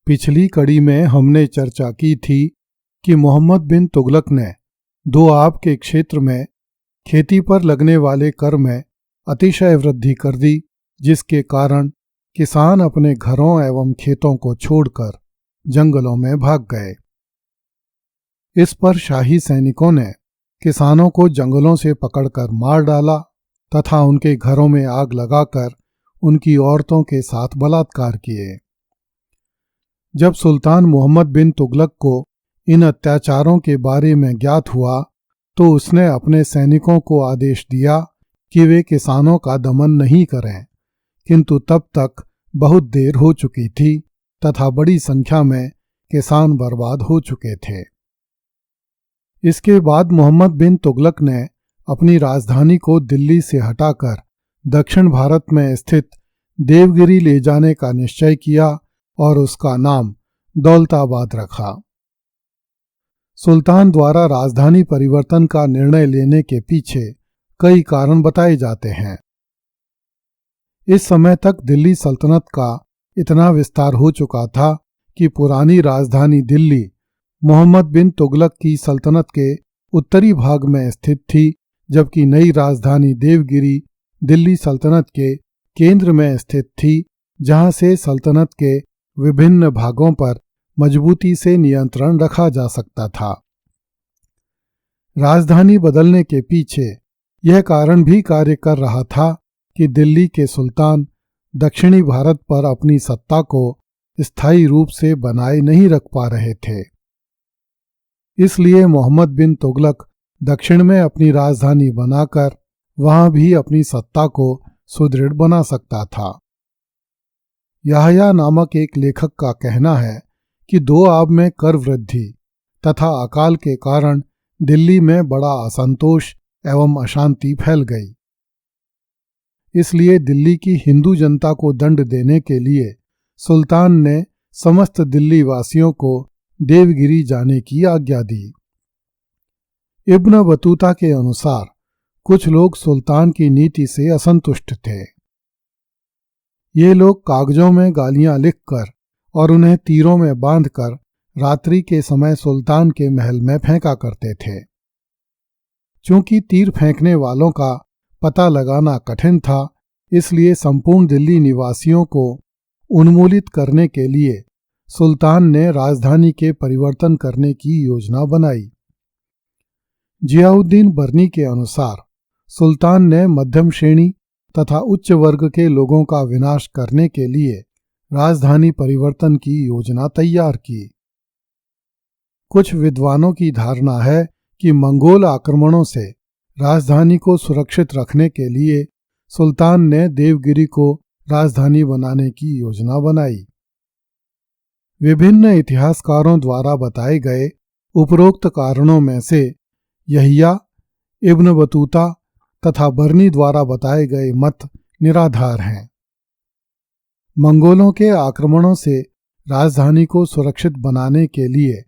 पिछली कड़ी में हमने चर्चा की थी कि मोहम्मद बिन तुगलक ने दोआब के क्षेत्र में खेती पर लगने वाले कर में अतिशय वृद्धि कर दी, जिसके कारण किसान अपने घरों एवं खेतों को छोड़कर जंगलों में भाग गए। इस पर शाही सैनिकों ने किसानों को जंगलों से पकड़कर मार डाला तथा उनके घरों में आग लगाकर उनकी औरतों के साथ बलात्कार किए। जब सुल्तान मोहम्मद बिन तुगलक को इन अत्याचारों के बारे में ज्ञात हुआ तो उसने अपने सैनिकों को आदेश दिया कि वे किसानों का दमन नहीं करें, किंतु तब तक बहुत देर हो चुकी थी तथा बड़ी संख्या में किसान बर्बाद हो चुके थे। इसके बाद मोहम्मद बिन तुगलक ने अपनी राजधानी को दिल्ली से हटाकर दक्षिण भारत में स्थित देवगिरी ले जाने का निश्चय किया और उसका नाम दौलताबाद रखा। सुल्तान द्वारा राजधानी परिवर्तन का निर्णय लेने के पीछे कई कारण बताए जाते हैं। इस समय तक दिल्ली सल्तनत का इतना विस्तार हो चुका था कि पुरानी राजधानी दिल्ली मोहम्मद बिन तुगलक की सल्तनत के उत्तरी भाग में स्थित थी, जबकि नई राजधानी देवगिरी दिल्ली सल्तनत के केंद्र में स्थित थी, जहां से सल्तनत के विभिन्न भागों पर मजबूती से नियंत्रण रखा जा सकता था। राजधानी बदलने के पीछे यह कारण भी कार्य कर रहा था कि दिल्ली के सुल्तान दक्षिणी भारत पर अपनी सत्ता को स्थायी रूप से बनाए नहीं रख पा रहे थे। इसलिए मोहम्मद बिन तुगलक दक्षिण में अपनी राजधानी बनाकर वहां भी अपनी सत्ता को सुदृढ़ बना सकता था। याहया नामक एक लेखक का कहना है कि दोआब में कर वृद्धि तथा अकाल के कारण दिल्ली में बड़ा असंतोष एवं अशांति फैल गई। इसलिए दिल्ली की हिंदू जनता को दंड देने के लिए सुल्तान ने समस्त दिल्ली वासियों को देवगिरी जाने की आज्ञा दी। इब्न बतूता के अनुसार कुछ लोग सुल्तान की नीति से असंतुष्ट थे। ये लोग कागजों में गालियां लिखकर और उन्हें तीरों में बांधकर रात्रि के समय सुल्तान के महल में फेंका करते थे। चूंकि तीर फेंकने वालों का पता लगाना कठिन था, इसलिए संपूर्ण दिल्ली निवासियों को उन्मूलित करने के लिए सुल्तान ने राजधानी के परिवर्तन करने की योजना बनाई। जियाउद्दीन बर्नी के अनुसार सुल्तान ने मध्यम श्रेणी तथा उच्च वर्ग के लोगों का विनाश करने के लिए राजधानी परिवर्तन की योजना तैयार की। कुछ विद्वानों की धारणा है कि मंगोल आक्रमणों से राजधानी को सुरक्षित रखने के लिए सुल्तान ने देवगिरी को राजधानी बनाने की योजना बनाई। विभिन्न इतिहासकारों द्वारा बताए गए उपरोक्त कारणों में से यहिया, इब्न बतूता तथा बर्नी द्वारा बताए गए मत निराधार हैं। मंगोलों के आक्रमणों से राजधानी को सुरक्षित बनाने के लिए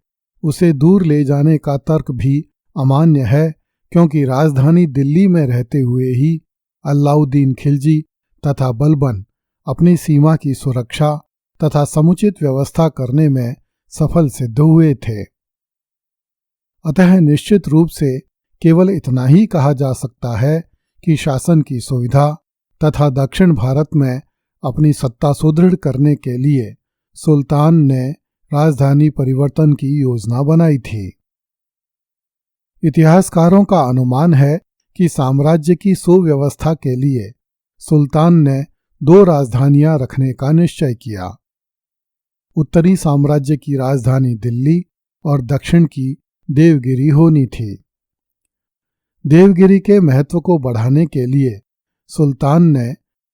उसे दूर ले जाने का तर्क भी अमान्य है, क्योंकि राजधानी दिल्ली में रहते हुए ही अलाउद्दीन खिलजी तथा बलबन अपनी सीमा की सुरक्षा तथा समुचित व्यवस्था करने में सफल सिद्ध हुए थे। अतः निश्चित रूप से केवल इतना ही कहा जा सकता है कि शासन की सुविधा तथा दक्षिण भारत में अपनी सत्ता सुदृढ़ करने के लिए सुल्तान ने राजधानी परिवर्तन की योजना बनाई थी। इतिहासकारों का अनुमान है कि साम्राज्य की सुव्यवस्था के लिए सुल्तान ने 2 राजधानियां रखने का निश्चय किया। उत्तरी साम्राज्य की राजधानी दिल्ली और दक्षिण की देवगिरी होनी थी। देवगिरी के महत्व को बढ़ाने के लिए सुल्तान ने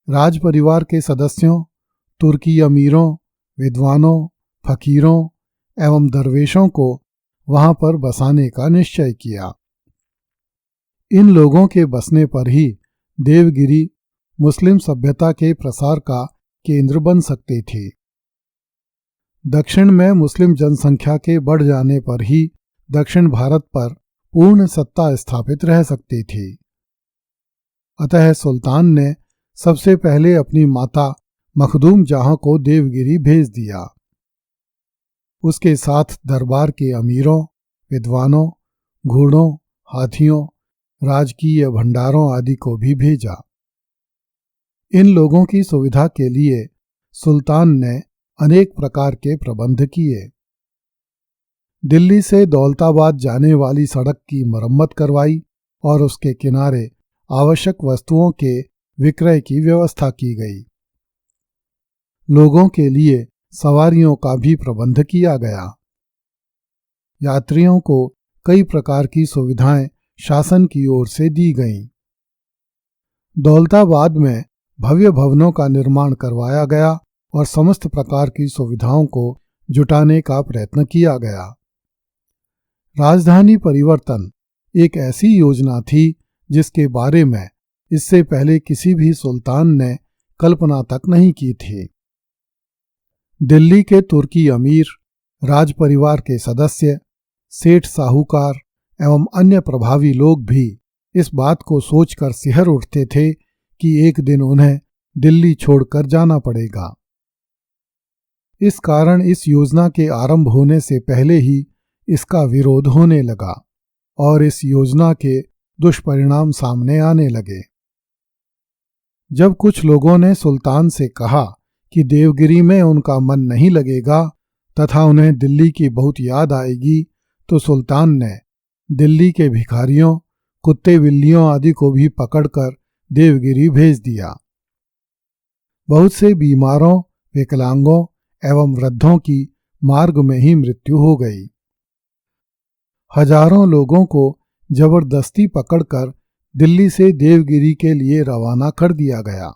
राज परिवार के सदस्यों, तुर्की अमीरों, विद्वानों, फकीरों एवं दरवेशों को वहां पर बसाने का निश्चय किया। इन लोगों के बसने पर ही देवगिरी मुस्लिम सभ्यता के प्रसार का केंद्र बन सकती थी। दक्षिण में मुस्लिम जनसंख्या के बढ़ जाने पर ही दक्षिण भारत पर पूर्ण सत्ता स्थापित रह सकती थी। अतः सुल्तान ने सबसे पहले अपनी माता मखदूम जहां को देवगिरी भेज दिया। उसके साथ दरबार के अमीरों, विद्वानों, घोड़ों, हाथियों, राजकीय भंडारों आदि को भी भेजा। इन लोगों की सुविधा के लिए सुल्तान ने अनेक प्रकार के प्रबंध किए। दिल्ली से दौलताबाद जाने वाली सड़क की मरम्मत करवाई और उसके किनारे आवश्यक वस्तुओं के विक्रय की व्यवस्था की गई। लोगों के लिए सवारियों का भी प्रबंध किया गया। यात्रियों को कई प्रकार की सुविधाएं शासन की ओर से दी गईं। दौलताबाद में भव्य भवनों का निर्माण करवाया गया और समस्त प्रकार की सुविधाओं को जुटाने का प्रयत्न किया गया। राजधानी परिवर्तन एक ऐसी योजना थी जिसके बारे में इससे पहले किसी भी सुल्तान ने कल्पना तक नहीं की थी। दिल्ली के तुर्की अमीर, राज परिवार के सदस्य, सेठ साहूकार एवं अन्य प्रभावी लोग भी इस बात को सोचकर सिहर उठते थे कि एक दिन उन्हें दिल्ली छोड़कर जाना पड़ेगा। इस कारण इस योजना के आरंभ होने से पहले ही इसका विरोध होने लगा और इस योजना के दुष्परिणाम सामने आने लगे। जब कुछ लोगों ने सुल्तान से कहा कि देवगिरी में उनका मन नहीं लगेगा तथा उन्हें दिल्ली की बहुत याद आएगी, तो सुल्तान ने दिल्ली के भिखारियों, कुत्ते बिल्लियों आदि को भी पकड़कर देवगिरी भेज दिया। बहुत से बीमारों, विकलांगों एवं वृद्धों की मार्ग में ही मृत्यु हो गई। हजारों लोगों को जबरदस्ती पकड़कर दिल्ली से देवगिरी के लिए रवाना कर दिया गया।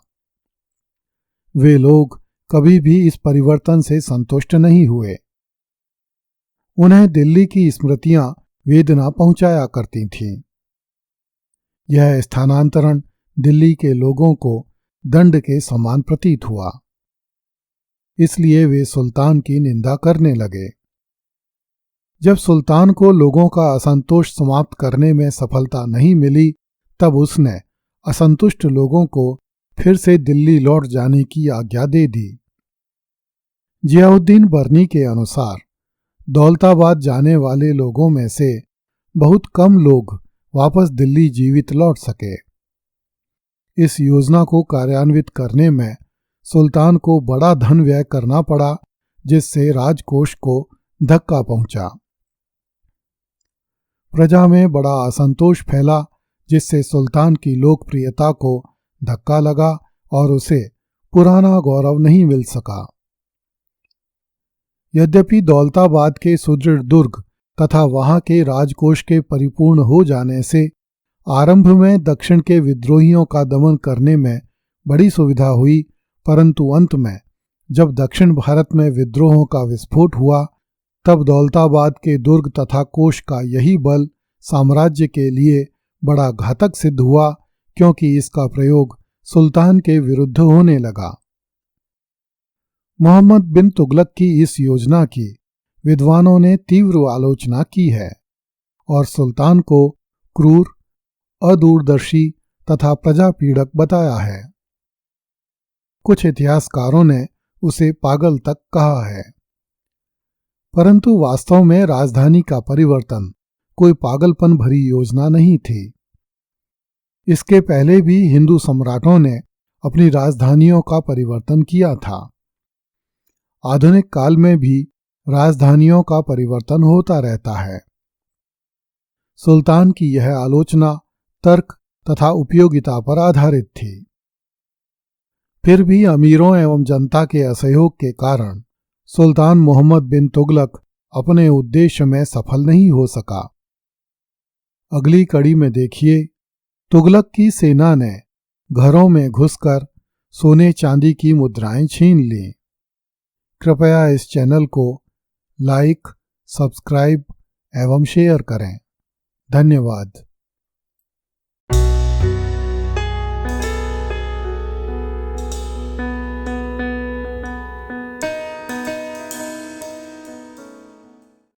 वे लोग कभी भी इस परिवर्तन से संतुष्ट नहीं हुए। उन्हें दिल्ली की स्मृतियां वेदना पहुंचाया करती थीं। यह स्थानांतरण दिल्ली के लोगों को दंड के समान प्रतीत हुआ, इसलिए वे सुल्तान की निंदा करने लगे। जब सुल्तान को लोगों का असंतोष समाप्त करने में सफलता नहीं मिली, तब उसने असंतुष्ट लोगों को फिर से दिल्ली लौट जाने की आज्ञा दे दी। जियाउद्दीन बर्नी के अनुसार दौलताबाद जाने वाले लोगों में से बहुत कम लोग वापस दिल्ली जीवित लौट सके। इस योजना को कार्यान्वित करने में सुल्तान को बड़ा धन व्यय करना पड़ा, जिससे राजकोष को धक्का पहुंचा। प्रजा में बड़ा असंतोष फैला, जिससे सुल्तान की लोकप्रियता को धक्का लगा और उसे पुराना गौरव नहीं मिल सका। यद्यपि दौलताबाद के सुदृढ़ दुर्ग तथा वहां के राजकोष के परिपूर्ण हो जाने से आरंभ में दक्षिण के विद्रोहियों का दमन करने में बड़ी सुविधा हुई, परंतु अंत में जब दक्षिण भारत में विद्रोहों का विस्फोट हुआ, तब दौलताबाद के दुर्ग तथा कोष का यही बल साम्राज्य के लिए बड़ा घातक सिद्ध हुआ, क्योंकि इसका प्रयोग सुल्तान के विरुद्ध होने लगा। मोहम्मद बिन तुगलक की इस योजना की विद्वानों ने तीव्र आलोचना की है और सुल्तान को क्रूर, अदूरदर्शी तथा प्रजापीड़क बताया है। कुछ इतिहासकारों ने उसे पागल तक कहा है, परंतु वास्तव में राजधानी का परिवर्तन कोई पागलपन भरी योजना नहीं थी। इसके पहले भी हिंदू सम्राटों ने अपनी राजधानियों का परिवर्तन किया था। आधुनिक काल में भी राजधानियों का परिवर्तन होता रहता है। सुल्तान की यह आलोचना तर्क तथा उपयोगिता पर आधारित थी। फिर भी अमीरों एवं जनता के असहयोग के कारण सुल्तान मोहम्मद बिन तुगलक अपने उद्देश्य में सफल नहीं हो सका। अगली कड़ी में देखिए, तुगलक की सेना ने घरों में घुसकर सोने चांदी की मुद्राएं छीन लीं। कृपया इस चैनल को लाइक, सब्सक्राइब एवं शेयर करें। धन्यवाद।